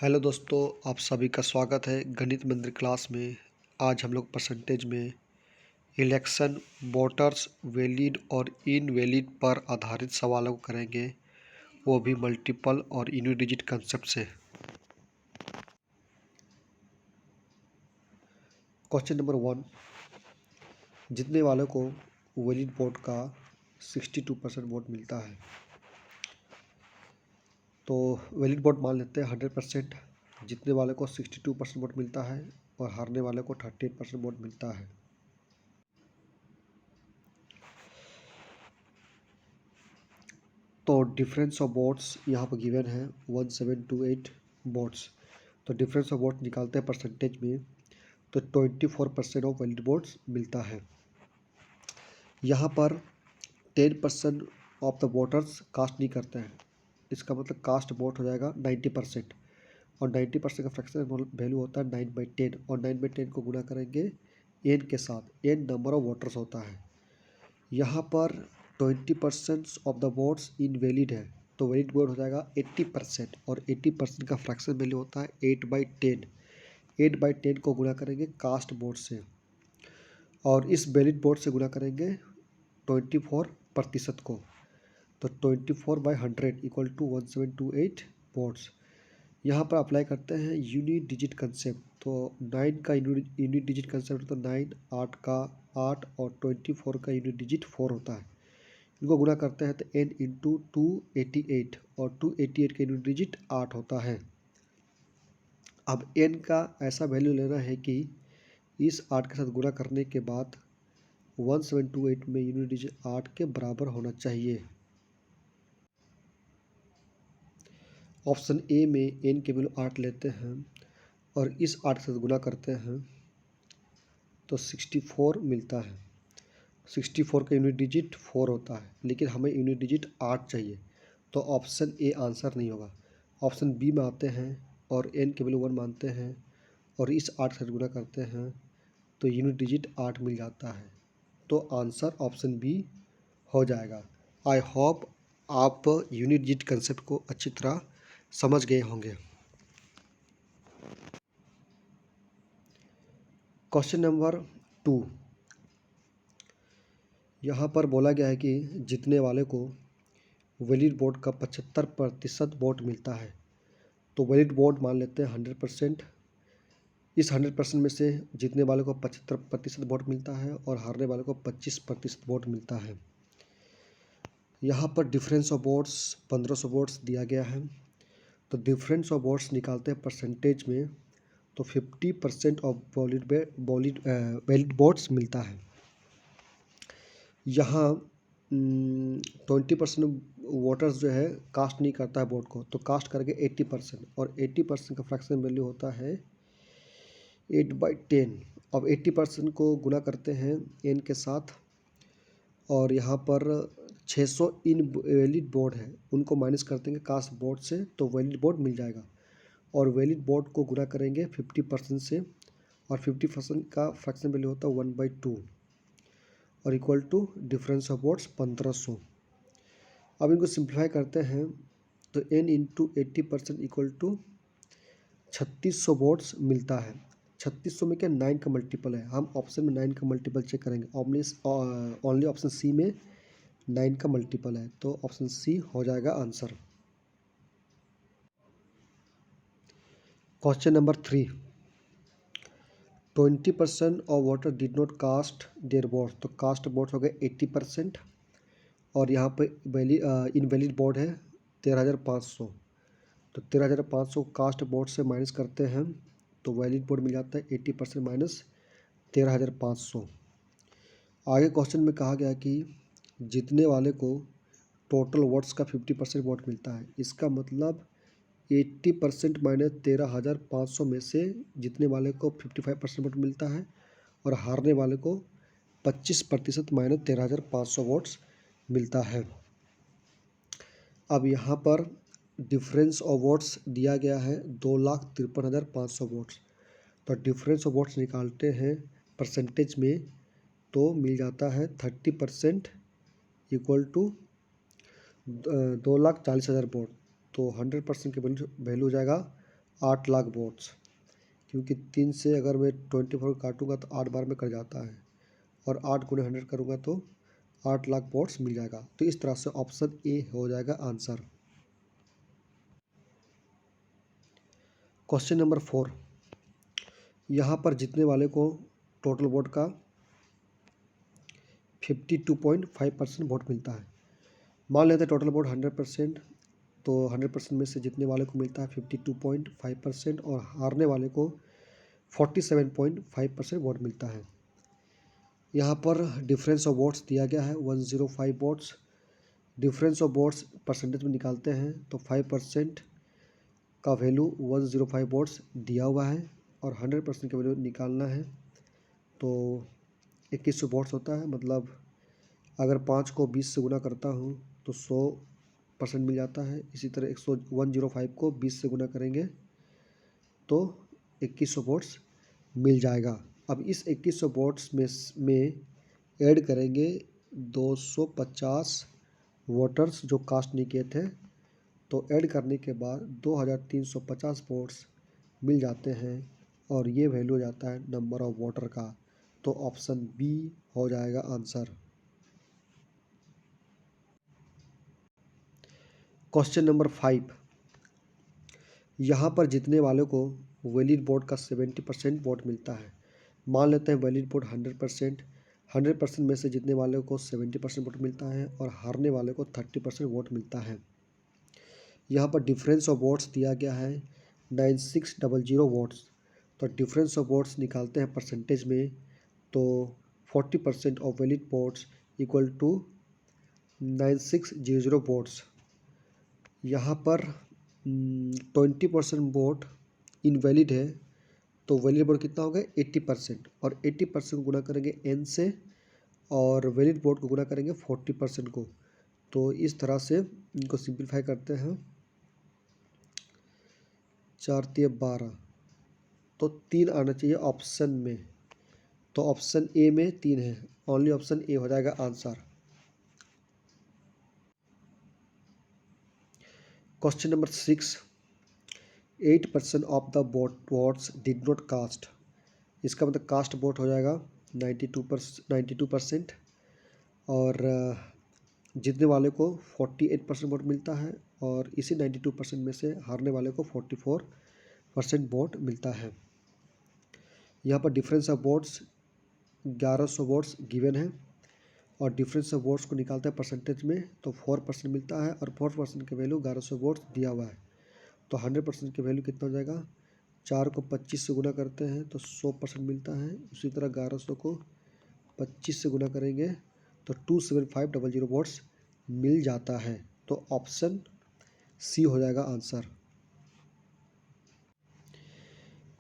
Hello दोस्तों, आप सभी का स्वागत है गणित मंदिर क्लास में। आज हम लोग परसेंटेज में इलेक्शन वोटर्स वैलिड और इनवैलिड पर आधारित सवालों को करेंगे, वो भी मल्टीपल और यूनिट डिजिट कंसेप्ट से। क्वेश्चन नंबर 1, जीतने वालों को वैलिड वोट का 62% वोट मिलता है। तो वैलिड वोट मान लेते हैं 100%, जीतने वाले को 62% वोट मिलता है और हारने वाले को 38% वोट मिलता है। तो डिफरेंस ऑफ वोट्स यहाँ पर गिवन है 1728 वोट्स। तो डिफरेंस ऑफ वोट निकालते हैं परसेंटेज में, तो 24% ऑफ वैलिड वोट्स मिलता है। यहाँ पर 10% ऑफ द वोटर्स कास्ट नहीं करते हैं, इसका मतलब कास्ट वोट हो जाएगा 90%। और 90% का फ्रैक्शनल वैल्यू होता है 9/10, और 9/10 को गुना करेंगे एन के साथ। एन नंबर ऑफ वोटर्स होता है। यहाँ पर 20% ऑफ द वोट्स इनवैलिड है, तो वैलिड वोट हो जाएगा 80%, और 80% का फ्रैक्शन वैल्यू होता है 8/10। 8/10 को गुना करेंगे कास्ट वोट से, और इस वैलिड वोट से गुना करेंगे 24% को। तो 24/100 इक्वल टू 1728 वोट्स। यहाँ पर अप्लाई करते हैं यूनिट डिजिट कंसेप्ट। तो 9 का यूनिट डिजिट कंसेप्ट, तो 9, 8 का 8, और 24 का यूनिट डिजिट 4 होता है। इनको गुना करते हैं तो n इंटू 288, और 288 का यूनिट डिजिट 8 होता है। अब n का ऐसा वैल्यू लेना है कि इस 8 के साथ गुना करने के बाद 1728 में यूनिट डिजिट 8 के बराबर होना चाहिए। ऑप्शन ए में n के वैल्यू 8 लेते हैं और इस 8 के साथ गुना करते हैं तो 64 मिलता है। 64 का यूनिट डिजिट 4 होता है, लेकिन हमें यूनिट डिजिट 8 चाहिए, तो ऑप्शन ए आंसर नहीं होगा। ऑप्शन बी में आते हैं और n के वैल्यू 1 मानते हैं और इस 8 से गुणा करते हैं तो यूनिट डिजिट 8 मिल जाता है। तो आंसर ऑप्शन बी हो जाएगा। आई होप आप यूनिट डिजिट कंसेप्ट को अच्छी तरह समझ गए होंगे। क्वेश्चन नंबर 2, यहाँ पर बोला गया है कि जीतने वाले को वैलिड वोट का 75% वोट मिलता है। तो वैलिड वोट मान लेते हैं 100%। इस 100% में से जीतने वाले को 75% वोट मिलता है और हारने वाले को 25% वोट मिलता है। यहाँ पर डिफरेंस ऑफ वोट्स 1500 वोट्स दिया गया है। तो डिफरेंस ऑफ वोट्स निकालते हैं परसेंटेज में, तो 50% ऑफ वैलिड वोट्स मिलता है। यहाँ 20% वोटर्स जो है कास्ट नहीं करता है वोट को, तो कास्ट करके 80%, और 80% का फ्रैक्शन वैल्यू होता है 8/10। अब 80% को गुना करते हैं n के साथ, और यहाँ पर 600 इन वैलिड वोट है, उनको माइनस कर देंगे कास्ट वोट से, तो वैलिड वोट मिल जाएगा। और वैलिड वोट को गुना करेंगे 50% से, और 50% का फ्रैक्शन वैल्यू होता है 1/2, और equal to difference of votes 1500। अब इनको सिंप्लीफाई करते हैं तो n into 80% equal to 3600 votes मिलता है। 3600 में क्या 9 का मल्टीपल है, हम ऑप्शन में 9 का मल्टीपल चेक करेंगे। ओनली ऑप्शन सी में 9 का मल्टीपल है, तो ऑप्शन सी हो जाएगा answer. Question number 3, 20% of voter did not cast their vote. तो कास्ट वोट हो गए 80%, और यहाँ पे इनवैलिड वोट है 13,500। तो 13,500 कास्ट वोट से माइनस करते हैं तो वैलिड वोट मिल जाता है 80% माइनस 13,500। आगे क्वेश्चन में कहा गया कि जीतने वाले को टोटल वोट्स का 50% वोट मिलता है। इसका मतलब 80% माइनस 13,500 में से जीतने वाले को 55% वोट मिलता है, और हारने वाले को 25% माइनस 13,500 वोट्स मिलता है। अब यहाँ पर डिफरेंस ऑफ वोट्स दिया गया है 2,53,500 वोट्स। तो डिफरेंस ऑफ वोट्स निकालते हैं परसेंटेज में, तो मिल जाता है 30% इक्वल टू 2,40,000 वोट। तो 100% की वैल्यू हो जाएगा 8 लाख वोट्स, क्योंकि 3 से अगर मैं 24 काटूंगा तो 8 बार में कट जाता है, और 8 गुणे 100 करूँगा तो 8 लाख वोट्स मिल जाएगा। तो इस तरह से ऑप्शन ए हो जाएगा आंसर। क्वेश्चन नंबर 4, यहाँ पर जीतने वाले को टोटल वोट का 52.5% वोट मिलता है। मान लेते हैं टोटल वोट 100%, तो 100% में से जीतने वाले को मिलता है 52.5% और हारने वाले को 47.5% वोट मिलता है। यहाँ पर डिफरेंस ऑफ वोट्स दिया गया है 105 votes. Difference of votes percentage में निकालते हैं तो 5% का वैल्यू 105 वोट्स दिया हुआ है, और 100% का वैल्यू निकालना है तो 2100 वोट्स होता है। मतलब अगर 5 को 20 से गुना करता हूँ तो 100% मिल जाता है। इसी तरह 105 को 20 से गुना करेंगे तो 2100 वोट्स मिल जाएगा। अब इस 2100 वोट्स में ऐड करेंगे 250 वोटर्स जो कास्ट नहीं किए थे, तो ऐड करने के बाद 2350 वोट्स मिल जाते हैं, और ये वैल्यू हो जाता है नंबर ऑफ वोटर का। तो ऑप्शन बी हो जाएगा आंसर। क्वेश्चन नंबर 5, यहाँ पर जीतने वाले को वैलिड वोट का 70% वोट मिलता है। मान लेते हैं वैलिड वोट 100%, 100% में से जीतने वाले को 70% वोट मिलता है और हारने वाले को 30% वोट मिलता है। यहाँ पर डिफरेंस ऑफ वोट्स दिया गया है 9600 वोट्स। तो डिफरेंस ऑफ वोट्स निकालते हैं परसेंटेज में, तो 40% of valid votes equal to 9600 votes. यहाँ पर 20% वोट इनवैलिड है, तो वैलिड वोट कितना हो गया 80%, और 80% को गुना करेंगे n से, और वैलिड वोट को गुना करेंगे 40% को। तो इस तरह से इनको सिंप्लीफाई करते हैं, 4 × 12, तो 3 आना चाहिए ऑप्शन में। तो ऑप्शन ए में 3 है, ओनली ऑप्शन ए हो जाएगा answer. Question number 6, 8% of the votes did not cast. इसका मतलब कास्ट वोट हो जाएगा 92%, और जीतने वाले को 48% वोट मिलता है, और इसी 92% में से हारने वाले को 44% वोट मिलता है। यहाँ पर difference of votes 1100 votes given है, और डिफरेंस ऑफ वोट्स को निकालते हैं परसेंटेज में, तो 4% मिलता है, और 4% की वैल्यू 1100 वोट्स दिया हुआ है। तो 100% की वैल्यू कितना हो जाएगा, 4 को 25 से गुना करते हैं तो 100% मिलता है। उसी तरह 1100 को 25 से गुना करेंगे तो 27500 वोट्स मिल जाता है। तो ऑप्शन सी हो जाएगा आंसर।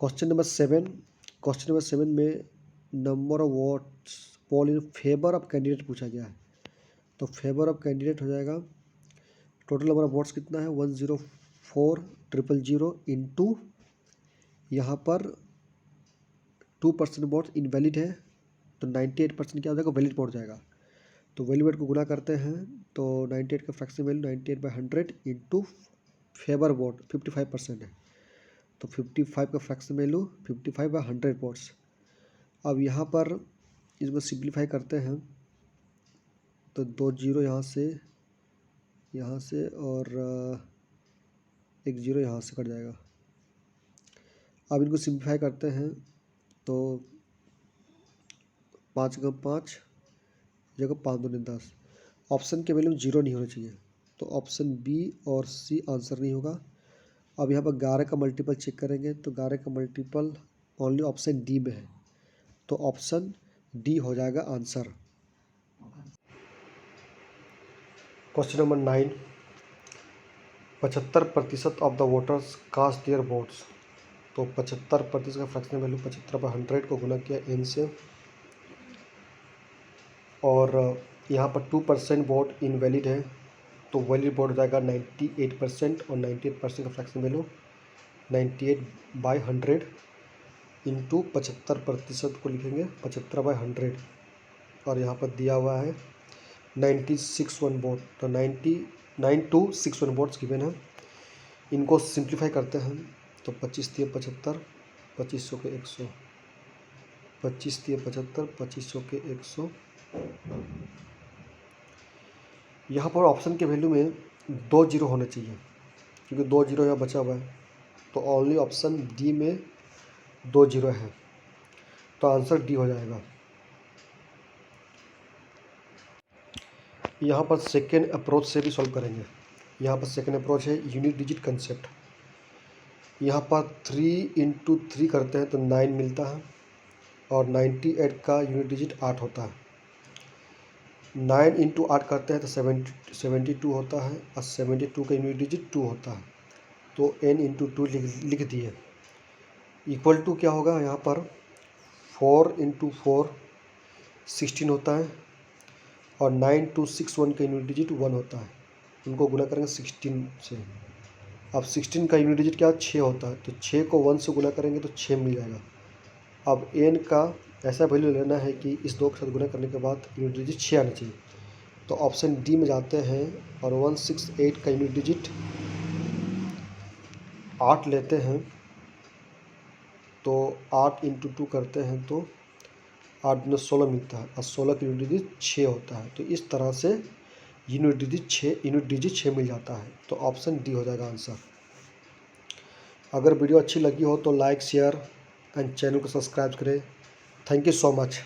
क्वेश्चन नंबर 7 में number of votes poll in favour of candidate पूछा गया है। तो फेवर ऑफ कैंडिडेट हो जाएगा, टोटल नंबर ऑफ वोट्स कितना है 104,000 इंटू, यहाँ पर 2% वोट इनवैलिड है, तो 98% क्या हो जाएगा वैलिड वोट जाएगा। तो वैलिड वोट को गुना करते हैं तो 98 का fraction value 98/100 into favour vote 55% है, तो 55 का फ्रैक्शन वैल्यू 55/100 वोट्स। अब यहाँ पर इसमें सिंप्लीफाई करते हैं तो 2 जीरो यहाँ से और 1 जीरो यहाँ से कट जाएगा। अब इनको सिंप्लीफाई करते हैं तो 5 × 5 जगह 5 × 2 = 10। ऑप्शन के वैल्यू 0 नहीं होना चाहिए, तो ऑप्शन बी और सी आंसर नहीं होगा। अब यहाँ पर 11 का मल्टीपल चेक करेंगे तो 11 का मल्टीपल ओनली ऑप्शन डी में है, तो ऑप्शन डी हो जाएगा answer. Question number 9, 75% of the voters cast their votes. तो 75% का फ्रैक्शन वैल्यू 75/100 को गुना किया n से, और यहाँ पर 2% वोट इनवैलिड है, तो वैलिड वोट हो जाएगा 98%, और 98% का फ्रैक्शन वैल्यू 98/100 इंटू 75% को लिखेंगे 75/100, और यहाँ पर दिया हुआ है 961 वोट, तो 9261 वोट्स गिवन है। इनको सिंप्लीफाई करते हैं तो 25 तिया 75, 2500 के 100, 25 तिया 75, 2500 के 100। यहाँ पर ऑप्शन के वैल्यू में 2 जीरो होने चाहिए, क्योंकि 2 जीरो यहाँ बचा हुआ है, तो ओनली ऑप्शन डी में 2 जीरो है, तो आंसर डी हो जाएगा। यहाँ पर सेकेंड अप्रोच से भी सॉल्व करेंगे। यहाँ पर सेकेंड अप्रोच है यूनिट डिजिट कंसेप्ट। यहाँ पर 3 × 3 करते हैं तो 9 मिलता है, और 98 का यूनिट डिजिट 8 होता है। 9 × 8 करते हैं तो 72 होता है, और 72 का यूनिट डिजिट 2 होता है, तो n × 2 लिख दिए। इक्वल टू क्या होगा, यहाँ पर 4 × 4 16 होता है, और 9 2 6 1 का यूनिट डिजिट 1 होता है, उनको गुना करेंगे 16 से। अब 16 का यूनिट डिजिट क्या 6 होता है, तो 6 को 1 से गुना करेंगे तो 6 मिल जाएगा। अब n का ऐसा वैल्यू लेना है कि इस 2 के साथ गुना करने के बाद यूनिट डिजिट 6 आना चाहिए, तो ऑप्शन डी में जाते हैं और 168 का यूनिट डिजिट 8 लेते हैं, तो 8 × 2 करते हैं तो 8 × 16 मिलता है, और 16 का यूनिट डिजिट 6 होता है, तो इस तरह से यूनिट डिजिट 6 मिल जाता है, तो ऑप्शन डी हो जाएगा आंसर। अगर वीडियो अच्छी लगी हो तो लाइक शेयर एंड चैनल को सब्सक्राइब करें। Thank you so much.